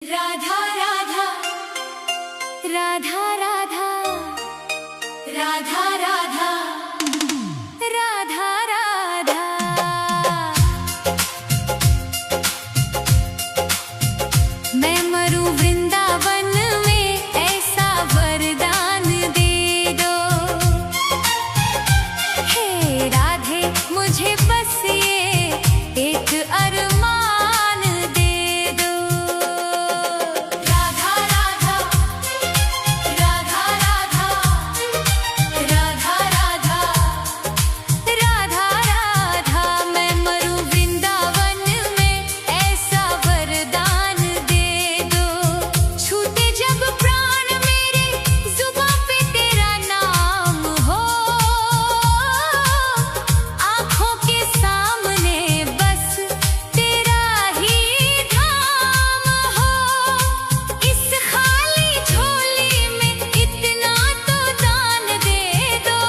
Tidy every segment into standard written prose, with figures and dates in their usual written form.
राधा राधा राधा राधा राधा राधा राधा राधा। मैं मरूं वृंदावन में ऐसा वरदान दे दो। हे राधे मुझे बस ये एक अरमान दे दो। राधा राधा राधा राधा राधा राधा राधा राधा। मैं मरूं वृंदावन में ऐसा वरदान दे दो। छूटे जब प्राण मेरे जुबां पे तेरा नाम हो। आँखों के सामने बस तेरा ही धाम हो। इस खाली झोली में इतना तो दान दे दो।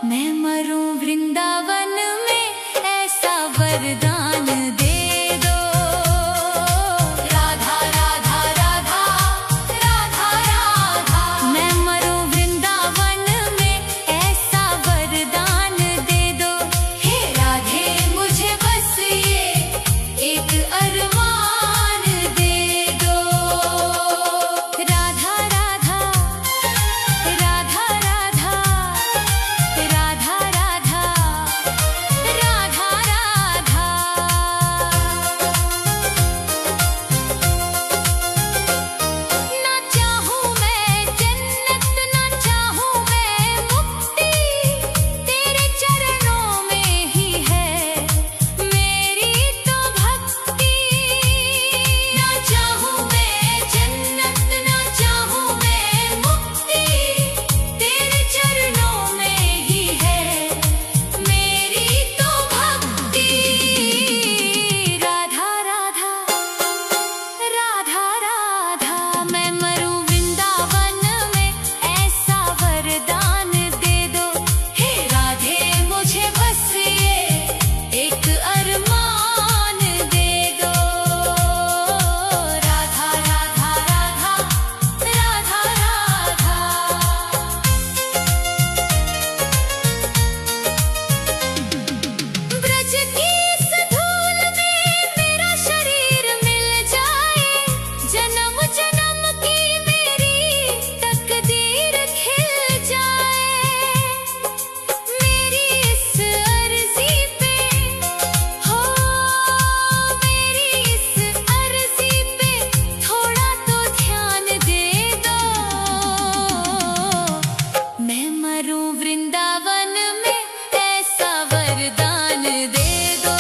मैं मरूं वृंदावन में ऐसा वरदान दे दो। राधा राधा राधा राधा राधा। मैं मरूं वृंदावन में ऐसा वरदान दे दो। हे राधे मुझे बस ये एक अरमान दे दो। राधा राधा राधा राधा राधा राधा राधा राधा। ना चाहूं मैं जन्नत ना चाहूं मैं मुक्ति। तेरे चरणों में ही है मेरी तो भक्ति। ना चाहूं मैं जन्नत ना चाहूं मैं मुक्ति। तेरे चरणों में ही है मेरी तो भक्ति। राधा राधा राधा राधा। मैं मरूं वृंदावन में ऐसा वरदान दे दो। हे राधे मुझे बस ये एक अरमान दे दो। राधा राधा राधा राधा राधा। ब्रज की इस धूल में मेरा शरीर मिल जाए। जन्म जन्म की मेरी तकदीर खिल जाए। मेरी इस अर्जी पे हो मेरी इस अर्जी पे थोड़ा तो ध्यान दे दो। मैं मरूं वृंदावन में ऐसा वरदान दे दो।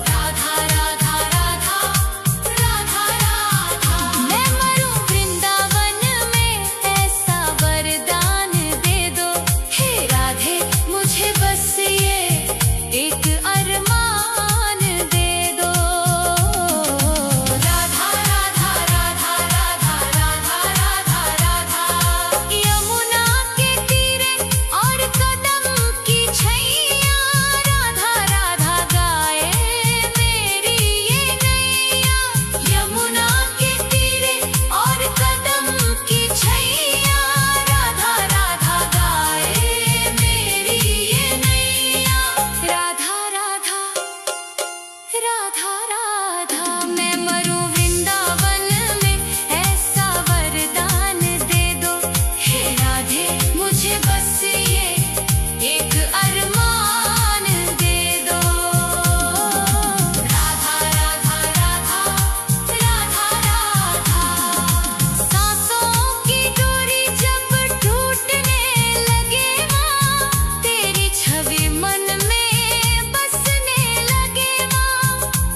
राधा राधा राधा राधा राधा। मैं मरूं वृंदावन में ऐसा वरदान दे दो। हे राधे मुझे बस ये एक अरमान दे दो। राधा राधा राधा राधा राधा राधा राधा। यमुना के तीरे और कदम की छैया। राधा राधा गाए मेरी ये नैया। यमुना के तीरे और कदम की छैया। राधा राधा गाए मेरी ये नैया। राधा राधा राधा राधा। मैं मरूं वृंदावन में ऐसा वरदान दे दो। हे राधे मुझे बस ये एक अरमान दे दो। राधा राधा राधा राधा राधा। सांसों की डोरी जब टूटने लगे माँ। तेरी छवि मन में बसने लगे माँ।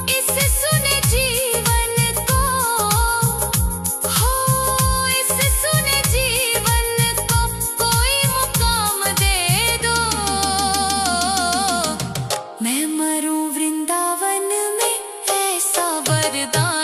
इस सुने जीवन को हो इस सुने जीवन को कोई मुकाम दे दो। मैं मरूं वृंदावन में ऐसा वरदान